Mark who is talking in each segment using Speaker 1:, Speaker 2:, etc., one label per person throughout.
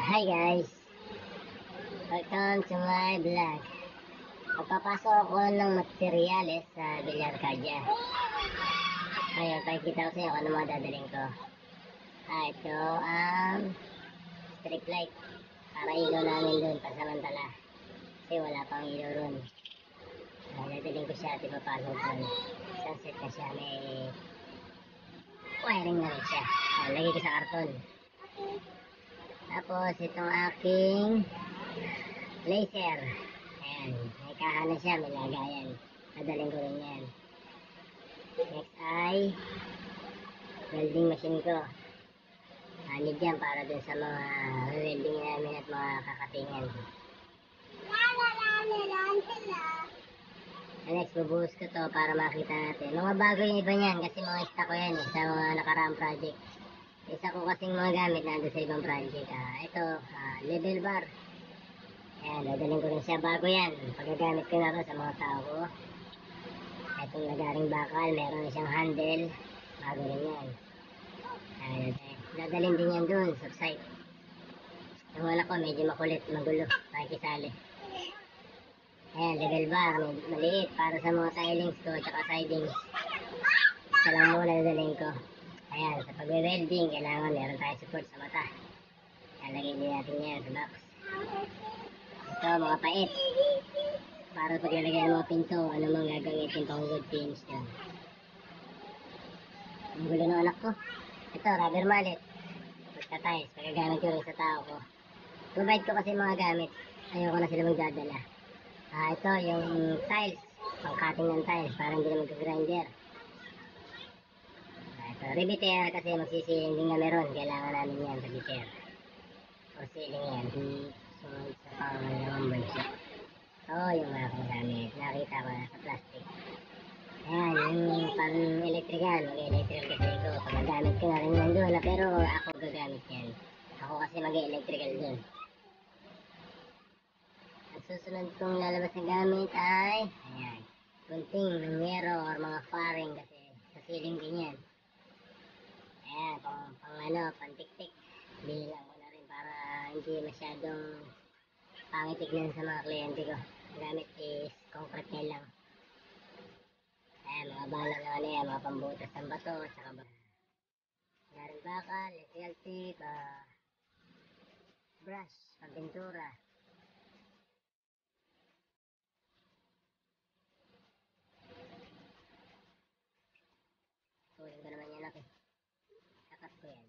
Speaker 1: Hi guys! Welcome to my vlog. Magpapasok ako ng materyales sa Villarcadia. Ngayon, pakikita ko sa inyo kung ano mga dadaling ko. Ito ang street light para ilaw namin doon pasamantala kasi wala pang ilaw doon. Dadaling ko siya at ipapasok doon. Sunset na siya, may wiring na rin siya. Lagay ko sa karton. Tapos itong aking laser. Ayan, may kaha na siya, may lagayan. Dadaling ko rin yan. Next ay welding machine ko. Hanid yan para dun sa mga welding namin at mga kakatingan. Next, bubuhos ko to para makita natin. Mga bago yung iba niyan kasi mga stock ko yan sa mga nakaraang project. Isa ko kasing mga gamit na sa ibang project. Ito, level bar. Ayan, dadaling ko rin siya. Bago yan. Pagagamit ko na to sa mga tao ko. Itong lagaring bakal, meron na siyang handle. Bago rin yan. Ayan, dadalhin din yan dun sa site. Yung wala ko, medyo makulit, magulo. Pakikisali. Ayan, level bar. Maliit para sa mga tilings ko at sidings. Isa lang muna dadaling ko. Ayan, sa pag-welding, kailangan meron tayo support sa mata. Lalagay din natin yan sa box. Ito, mga pait. Para paglalagay ng mga pinto, ano mang gagamitin pang wood finish yan. Ang gulo ng anak ko. Ito, rubber mallet. Pagka-tiles, pagagamit ko rin sa tao ko. Provide ko kasi mga gamit. Ayoko na sila magdadala. Ito, yung tiles. Pang-cutting ng tiles, para hindi na mag-grinder. Riveter kasi magsisiling din na meron. Kailangan namin yan, riveter. O siling yan. Sunod sa pangalawang bansa. Yung aking gamit. Nakita ko na sa plastic. Ayan, yung pang-electrical. Mag-electrical kasi ko. Pag-gamit ko na rin yan doon. Pero ako gagamit yan. Ako kasi mag-electrical doon. Ang susunod kong lalabas na gamit ay ayan, kunting numero or mga faring kasi sa siling din yan. Ayan, pang tiktik. Bilang ko na rin para hindi masyadong pangitignan sa mga kliyente ko. Gamit is concrete na lang. Ayan, mga bala na ano yan, mga pambutas ng bato, saka garing bakal, electrical tape, brush, pambintura. Kunin ko naman yan ako. Sakat ko yan.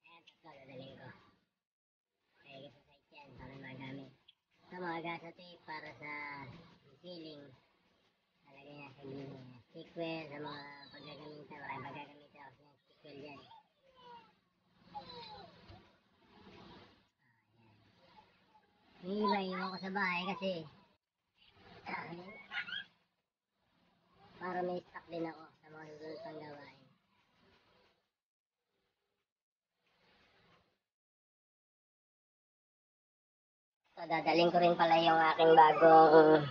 Speaker 1: Ayan, tatlo, dadaling ko. Kaya sa site yan, para magamit. Ito, mga gaso tape para sa ceiling. Talagay na sa stickwell, sa mga paggagamitan. Maraming paggagamitan ako sa stickwell dyan. Yung iba, iwan ko sa bahay kasi para may stock din ako sa mga susunod pang gawain. So, dadaling ko rin pala yung aking bagong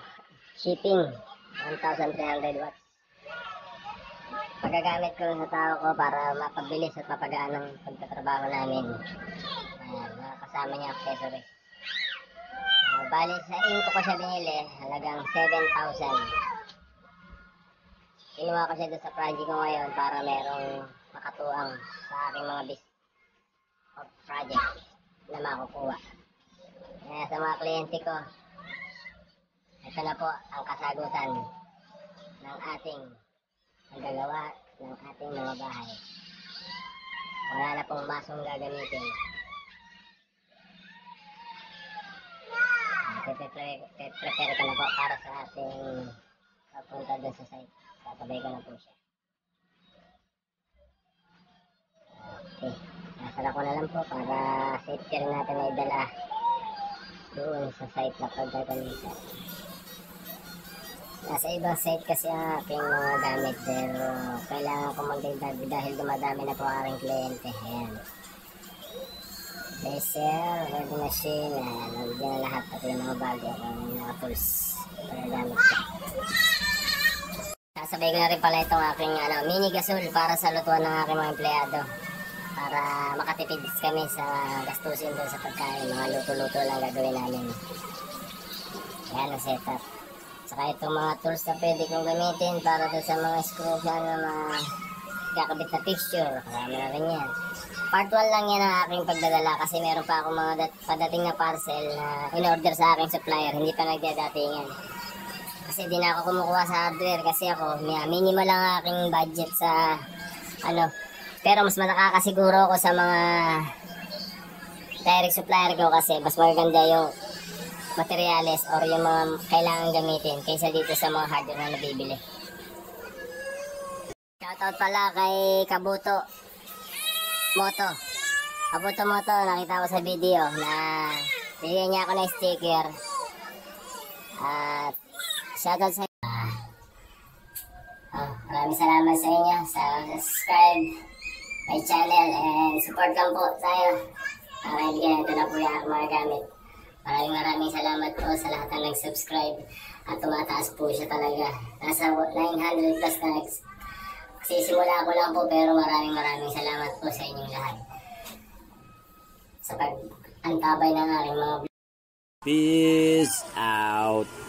Speaker 1: shipping. 1,300 watts. Pagagamit ko rin sa tao ko para mapabilis at mapagaan ang pagtatrabaho namin. Ayan, kasama niya accessories. Bali sa inko ko siya binili, halagang 7,000. Kinuha ko siya doon sa project ko ngayon para merong makatuang sa aking mga business of project na makukuha. Kaya sa mga kliyente ko, ito na po ang kasagutan ng ating magagawa ng ating mga bahay. Wala na pong masong gagamitin. Prepare ko na po para sa ating papunta doon sa site. Satabay ko na po siya. Okay. Nasala ko na lang po para safety rin natin na idala doon sa site na pagdadalisan. Nasa ibang site kasi ang aking mga gamit pero kailangan ko magdagdag dahil dumadami na po ang aking kliyente. Ayan. Laser, welding machine, nandyan na lahat pati yung mga bagay ang mga tools para gamit ko. Sasabay ko na rin pala itong aking mini gasol para sa lutuan ng aking mga empleyado. para makatipid kami sa gastusin doon sa pagkain. Mga luto-luto lang gagawin namin. Yan ang setup. Saka itong mga tools na pwede kong gamitin para doon sa mga screw na kakabit na fixture. Kasama na rin yan. Part 1 lang yan ang aking pagdadala kasi meron pa akong mga padating na parcel na in-order sa aking supplier. Hindi pa nagdadatingan. Kasi di na ako kumukuha sa hardware kasi ako, minimal lang ang aking budget sa pero mas nakakasiguro ako sa mga direct supplier ko kasi mas maganda yung materyales or yung mga kailangan gamitin kaysa dito sa mga hardware na nabibili. Shoutout pala kay Kabuto Moto. Kabuto Moto, nakita ko sa video na bigyan niya ako ng sticker. At shoutout sa maraming salamat sa inyo sa subscribe my channel and support lang po tayo para hindi ganito na po yung aking mga gamit. Maraming salamat po sa lahat ng nag-subscribe at tumataas po siya talaga. Nasa 900 plus na simula ko lang po pero maraming salamat po sa inyong lahat sa pag-antabay ng aking mga
Speaker 2: Peace out.